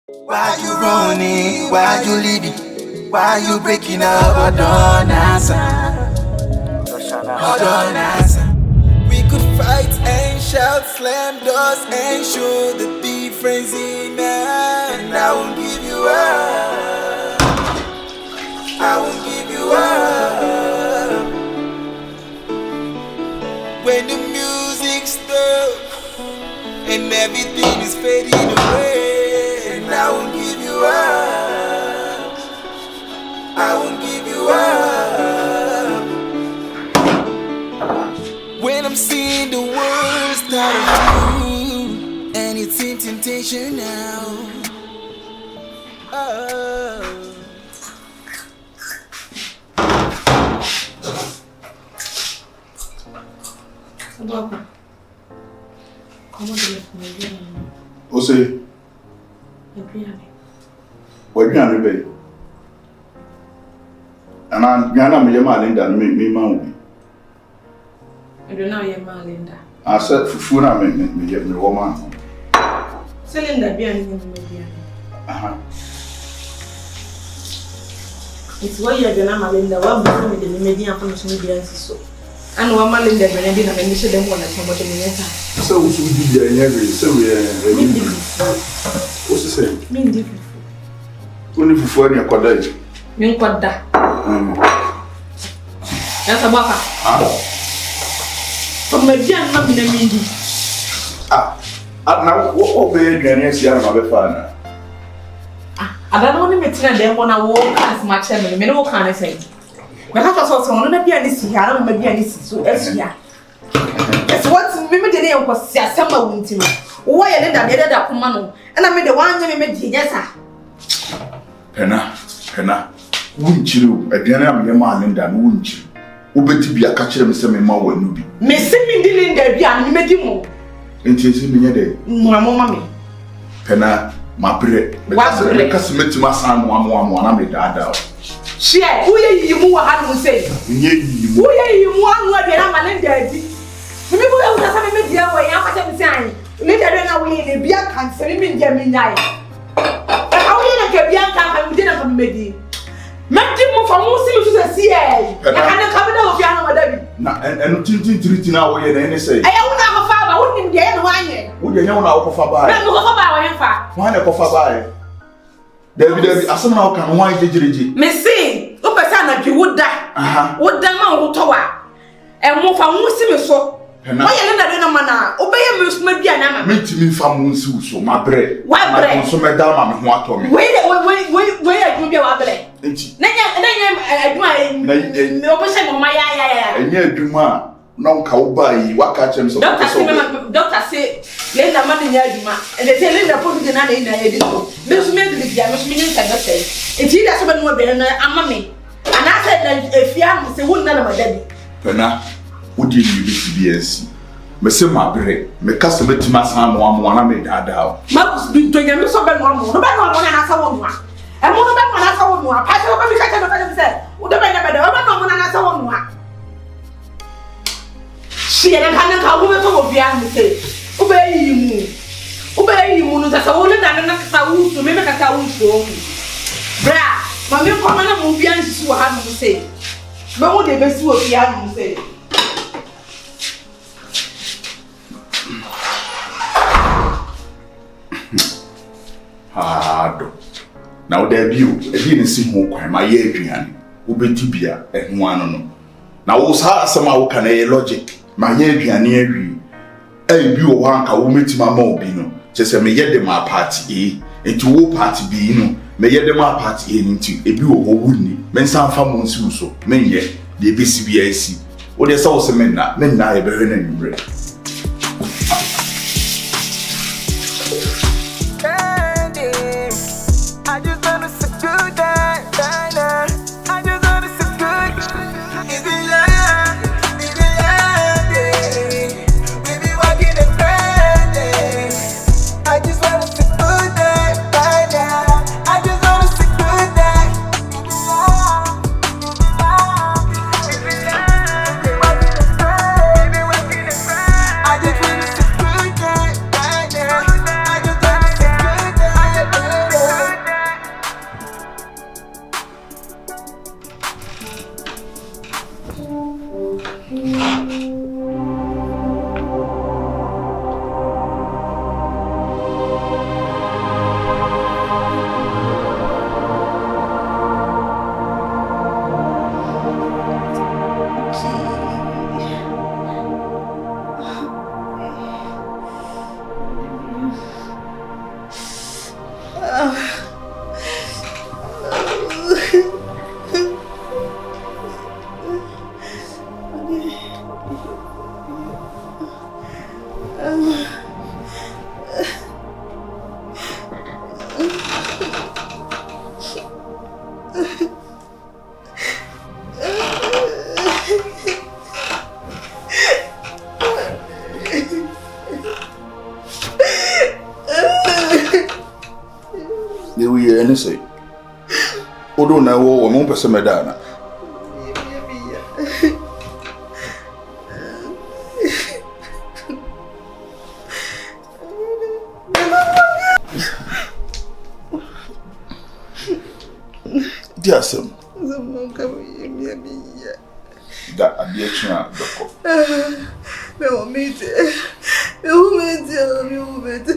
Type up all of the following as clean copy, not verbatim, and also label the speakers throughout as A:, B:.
A: Why you running? Why you leaving? Why you breaking up? I don't answer. I don't answer. We could fight and shout, slam doors and show the difference in us. And I won't give you up. I won't give you up. When the music stops and everything is fading away. And I won't give you up. I won't give you up. When I'm seeing the worst out of you, and it's in temptation now. Oh.
B: Ose. What you are baby? And I'm your Linda, me mountain.
C: I don't know your man, Linda.
B: I said for food, I mean, me get me woman.
C: Cylinder behind me. It's why you're gonna Linda. What before me the media from the media so. And one man Linda, when I didn't have any shit, them one at home,
B: so we should be there every so we are. What's the same?
C: Mean different.
B: Only for your quadage.
C: You got that. That's a baka. From my young man, the meaning.
B: Now what obey Granny's young mother father?
C: I don't want to meet them when I walk as much as a minute, can I say? But I was also on the pianist here, I don't make any so as here. That's what women did was summer winter. Why I did that command, and I made the one you made yes, sir.
B: Pena, wouldn't you? Again, I'm your man, Linda, wouldn't you? Who bet to be a catcher and some more when you be? Miss
C: Cindy Linda, you made him more.
B: And she's in the day.
C: Mamma,
B: Pena, my bread, because met to my son one, I made that out.
C: She, who you more, I would say. Who are you one word, and I'm a Linda? Remember, I was having a dear way, I'm a time. Later, then I will be a cancer in Gemini. How you get Bianca and dinner from Medi? Make him move from Muslim to the CA. I can't come of Yana,
B: and treating our way, and say,
C: I don't have a father, wouldn't get one.
B: Would you know now for buy? Why not for buy? There, as somehow can why did you?
C: Missy, look at Sana, you would die. Would the man who tower and move from Muslim so. Why you let a man obey a moose maybe an amount? Meet me from Musu, so my bread. Why bread? So, Madame, what told me? Wait, I do your bread. No percent of my eye.
B: And yet, Duma, no cowboy, what catch him so. Doctor
C: say, let the money near you, and they tell him to put it in an idea. Those men, the must mean that say. If he doesn't know better, I'm mommy. And I said that if you have to say, wouldn't none of my daddy.
B: Pena. Would you be BSC? Monsieur Margaret, my customer to my son, one made that out.
C: Marcus been doing a miss of one more, no better one and answer one more. And one of them when I saw one more, I saw what we catch up and said, would have been a better one and answer one more. She and I can't come over to behind the say, obey you, that's a woman and a Saul to make a Saul show. Bra, my new common will be answered to have to say. But what they best will be able to say. Now there be you, a didn't see who crime my Adrian, who be tibia and one. Now was hard somehow can a logic, my Adrian near you. A be one can meet my mobino, just a may get them my party A, and to all party B, may get them my party A into a view of wooden, men some famous so, men yet, the BCBIC, or there's also men not a very name bread. They say, "Oh, don't know what one person medana." Dear son, that a dear child,
A: Meu medo. Meu medo.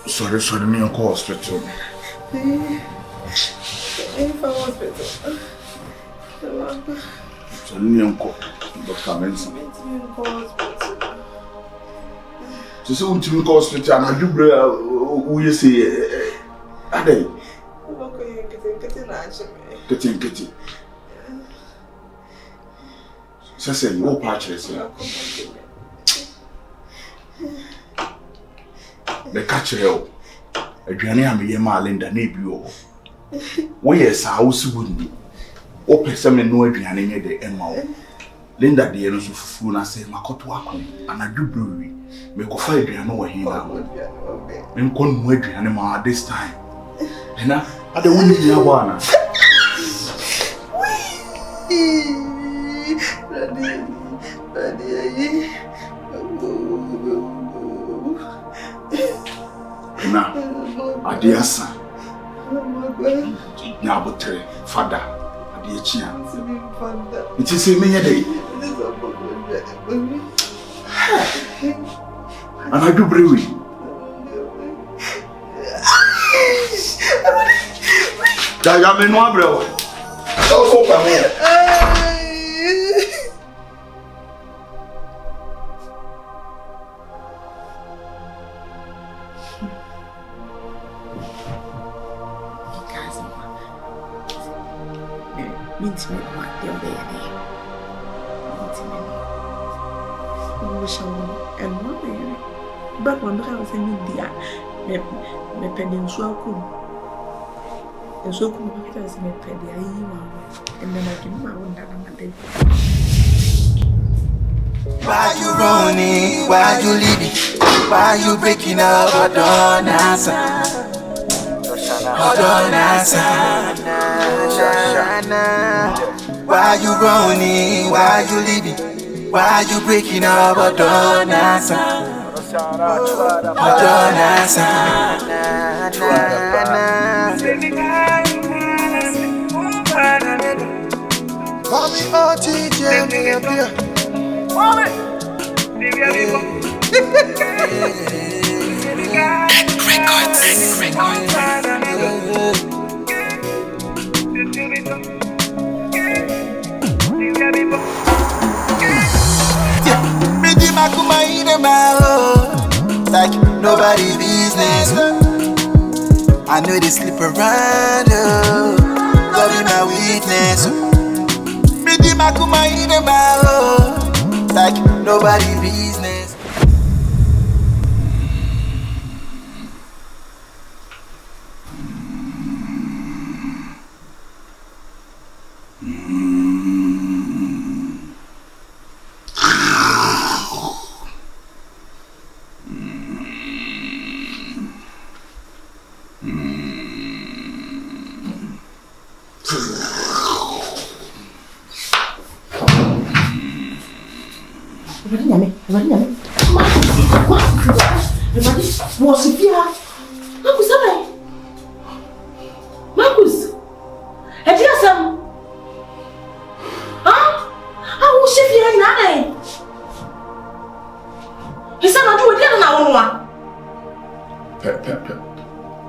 C: Sorry, me call hospital. So me call Dr. Mensa. So me call hospital and I do who you say Ade. Getting. Say you patches. The catch hell. Aduane am ye ma Linda na bi o. Wo yes house wundi. O pese me no aduane nye de ema o. Linda de no so fufu na say makoto akon anadu brewery. Me ko fa aduane wo hin na. Me ko no aduane ma this time. Pena, ade woni nya bo ana. Pena, ade asa. Na botre fada ade chia. It is me nya dey. Anadu brewery. Ya me no abre o. So so pa mo.
D: But one day I was saying, "Dear, me pending so cool." And so come back as me pedi and then I give my own that I'm day.
A: Why you running? Why you leaving? Why you breaking up? Hold on, answer. Why you running? Why you leaving? Why you breaking up? Hold on, answer. Call me OTJ, me up here. Like nobody business. I know they sleep around. God be my witness. Like nobody business.
D: Marcus, have you some? Huh? How will she feel now? He said, I do it now.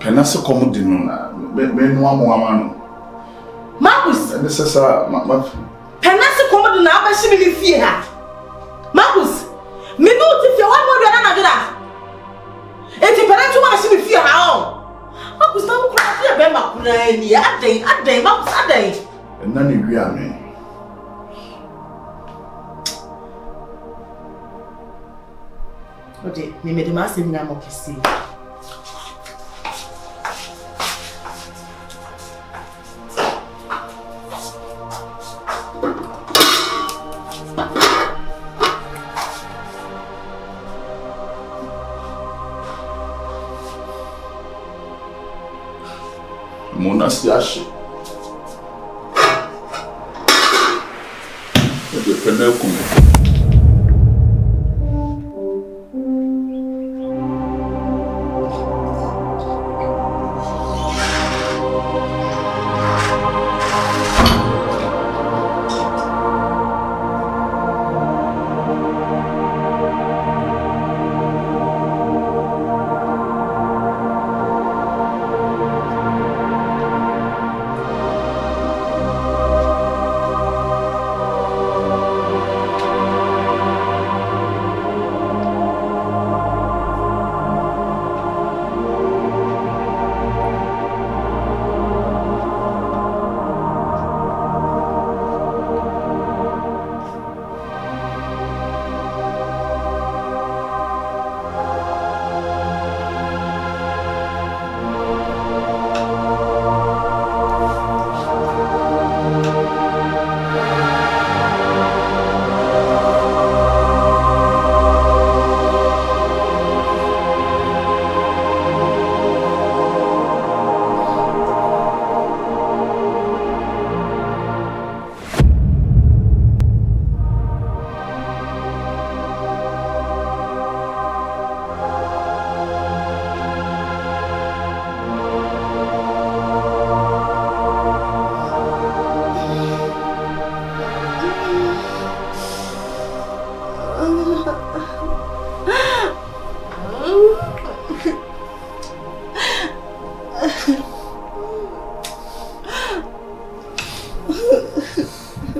C: Pena se como de nuna. Me no amo amano.
D: Marcus,
C: This is a
D: Pena se como de na
E: fear. Marcus, me no if you want more than another. Eti parents want to see me fear how. Marcus na mo kra fear be makuna ni. Aden Marcus aden.
C: And then you are me.
E: Okay, me made my same name okisi.
C: Mona Siashi. The Pena come.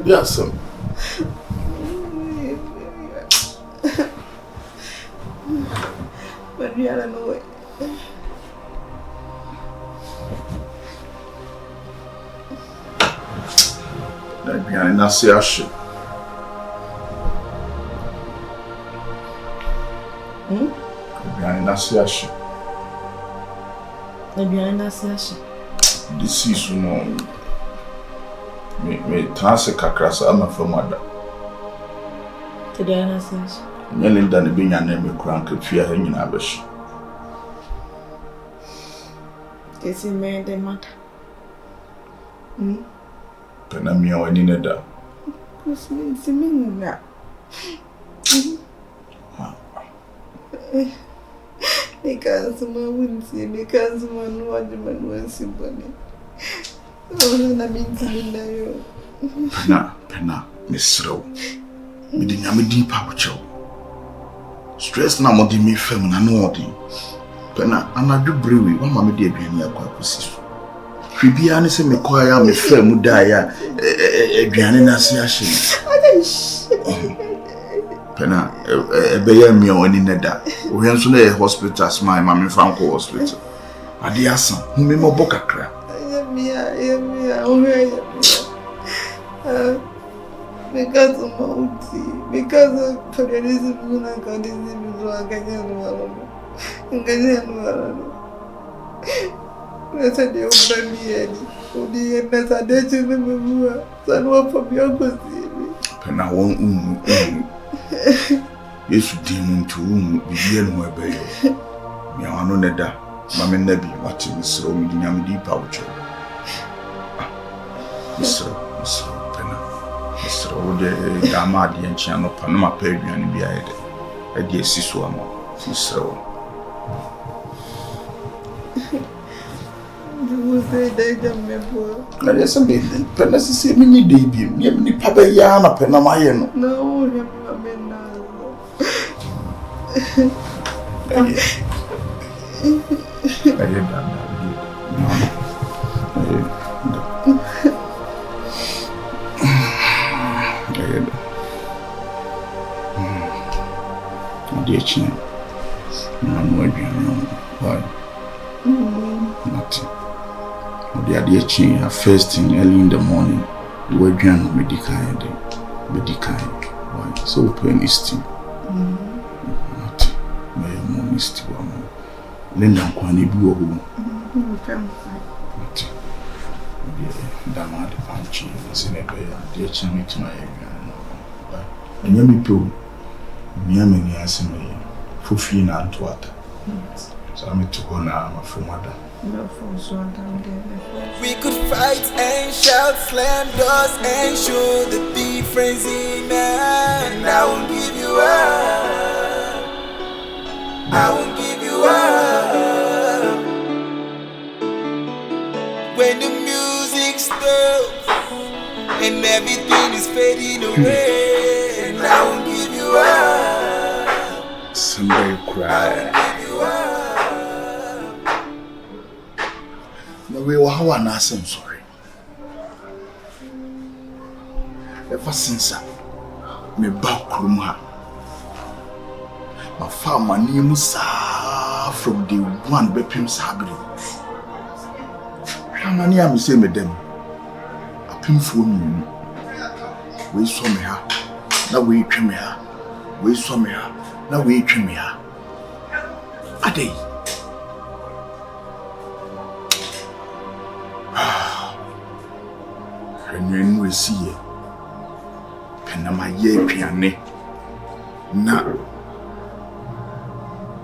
C: Yes, sir.
D: But we are no way.
C: That behind us, Siashi. Behind us, Siashi.
D: Behind us, Siashi.
C: This is no. Me transe kakrasa ama famada.
D: Today I says.
C: Nyane da ne benya na me kranka fia ha nyina abeshi.
D: Kesi me de mata.
C: Pena mi awani ne da.
D: Kusi minna. Because my wouldn't see because my no one was simple.
C: Pena, Miss Row. Me didn't have a deep pouch. Stress na mo di me fem na no odi. Pena, anadu brewe, one mamma dear be near Quapusis. Tribia ne se me choir me fem dia Adriana Siashi. Pena, a bear me or any neda. We have to hospital as my mammy Franco hospital. Adiasa, whom me more boca crack.
D: Because of Mouty, because of Federalism, I can't do I can't let's say the old baby, who the end I did to the Mamma, son one from your cousin.
C: Pena won't yes, demon to whom be here no obey. Me are no neda, Mamma Nebby, watching Miss Row, medium deep pouch. Mr. Pena, Mr. Ode, Gamadi and Channel Panama Perry and Biade, a dear Siswamo, Mr.
D: You will say they don't remember.
C: There is a bit, Pena, see me, baby, me, Papa Yana, Penamayan.
D: No, I'm now.
C: Dear Chin, I'm wondering why. Nothing. Dear Chin, first thing early in the morning, the way Jan medical. Why? So open is still. Nothing. My mom is still. Linda Kwani Blue. Nothing. Damn, the punching is in a bay. Dear Chin, to my area. And you me too. Miami has me for free and to so I'm to go now, my friend mother.
A: We could fight and shout, slam doors and show the difference in us. And I won't give you up. I won't give you up. When the music stops and everything is fading away, and I won't give you up.
C: Somebody cry. We were how an ass, I'm sorry. Ever since me back Krumha, my farmer name from the one Bepim's habit. How many am say me them? A pin for me. We saw me her, now we trim her. We saw me her, now we trim her. A day. When we see it, Pena my ye piane. Na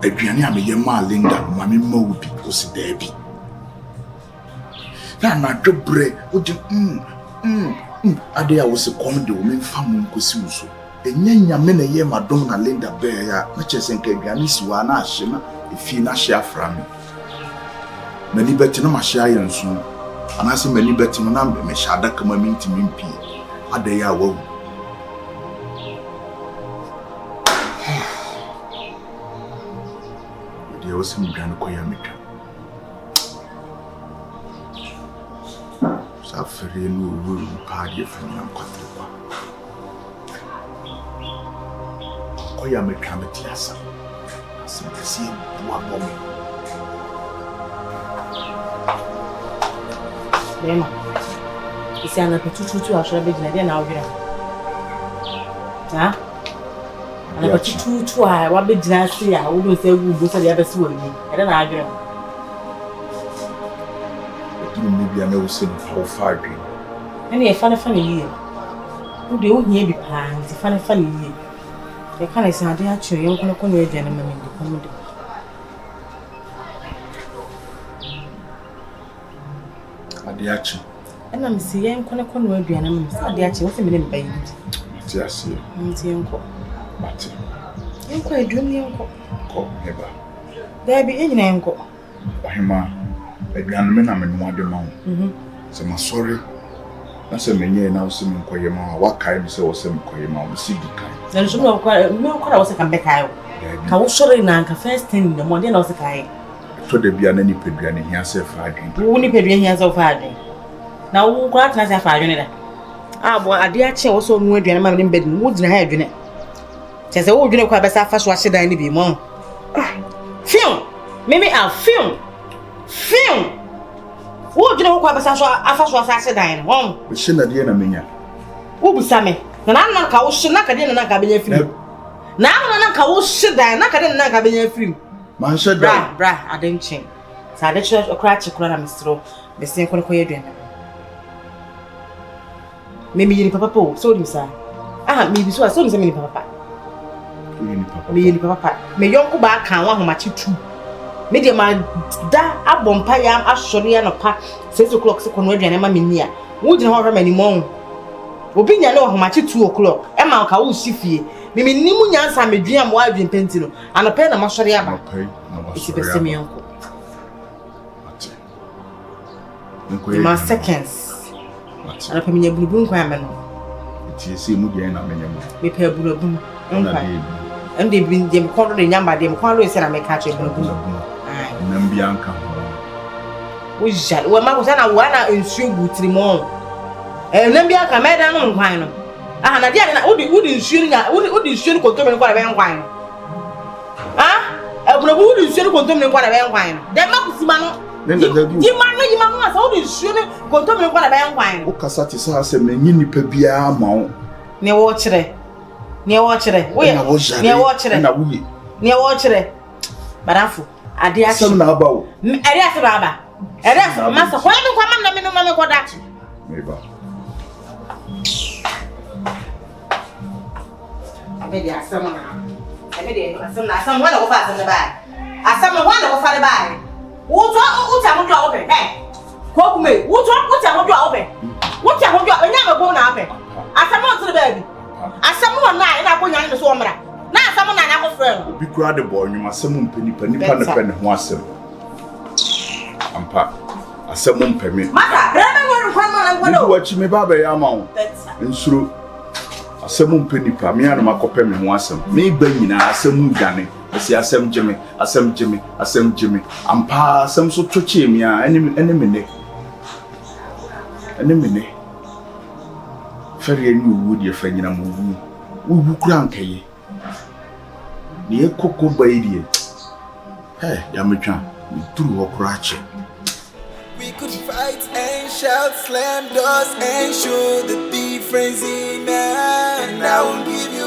C: a piane, I'm a yama Linda, Mammy Moby, was a baby. Now, not to break, would you? A day I was a comedy woman, Famun Cosuso. And yen men a year, Madonna Linda Bear, much as in Kaganis, Wana Shima, if you not share from me. Many better no my shy and soon. And I see many better number, me shada come in to me pee. A day I will. There was some grand coyamita. Suffering will party from young Cotripa. Coyamita Matiasa. I seem to see one woman.
E: Bema, isi anapetutu ashara be dinade na awira. Ha? Anapetutu wa be dinase a wo do se gu bo se ya be se wani. Ede na awira.
C: Edu mi bia na wo se no fa adwi.
E: Ene e fa yi. Wo de wo hia bi pa, nti fa yi. E ka na se ade a kire yen kono kono aduane ma me ndi kono de.
C: Adiachi.
E: And I'm seeing Conacon will be an Adiachi, what's a minute baby?
C: Yes, but
E: you quite dream the uncle.
C: Never.
E: There be any uncle.
C: Hima, a grandman, I'm in one demand. So, my sorry. That's a many now, some Koyama, what kind of so some Koyama, see the kind.
E: There's no quite was a comeback. How short in Anka first thing in the morning of the kind.
C: So there be any pedrian here, say fighting.
E: Only pedrian here so far. Now, who got as a fire? Ah, boy, a dear chair also moved in my bed, woods and hair in it. Just a old quite best fast wash it any be more. Film! Maybe I'll film! Who do you know quite best fast wash I said, home?
C: We shouldn't have been a minute.
E: Who be Sammy? And I'm not how should not get in a cabinet film. Now I'm not how should I not get in a cabinet film. Man said, bra, I didn't change. So I let you a crack to cry, Mr. The same one for you. Maybe you papa, so him, sir. Ah, maybe so I saw him, papa. Me, papa. May you go back and one much too. Media man, da a bompire, a shorty and a pack, 6 o'clock, second way, and Emma Minia. Wouldn't have any more. Opinion know how much 2 o'clock. Emma Cow Sifi. Mimi Nimunya Sam, a dream wild in Pentino, and a pen of Masharia. It's a semi uncle. My seconds. And a familiar blue woman.
C: It is a Mudiana minimum.
E: Me pay blue boom. And they've been them cornered in Yamba, them corners, and I may catch a blue boom.
C: And Bianca.
E: We shall, well, Marcosana, one in shoe boots anymore. And then Bianca, Madame on wine. Ah, Nadia, wouldn't shoot control by wine. Ebuna bu di suru kontom ne kwa na be nkwan no. De makusima no. Di man no asa wo di suru kontom ne kwa na be nkwan no.
C: O kasa ti sa asem na nyi nipa bia ma wo.
E: Ne wo kire. Ne wo kire. Wo ye. Ne wo kire.
C: Na wo ye.
E: Ne wo kire. Barafu. Ade ashi.
C: Asem na aba wo.
E: Ade ashi baba. Ade ashi masa kwa mi kwa mam na me no ma me koda.
C: Meba.
E: Maybe asam na. Maybe asam na asam wana ko fa asam na ba. Asam wana ko fa de ba. Wo to o ta mo do open. Ko kume. Wo to o ta mo do open. Wo ta mo do enya me go na open. Asam on to the baby. Asam no na ina ko nya ne so omra. Na asam na na ko friend.
C: Obi kura de boy nyuma asem mpanipa nipa na pe ne ho asem. Ampa. Asem mpami.
E: Mata, rebe ngoro kwa ma na ngodo.
C: Wo chi me baba ya ma wo. Nsuro. Asem mpanipa me ana makope me ho asem. Me ba nyina asem dwane. Esi asem jeme, asem jeme, asem jeme. Ampa asem so twoche me a ene me ne. Ene me ne. Fere ni owu de fa nyina mo wu. Wu kura nkaye. Ni ekoko ba idie. Ya metwa. Mi turu ho kura che.
A: We could fight and shout, slam doors and show the difference in man. I won't give you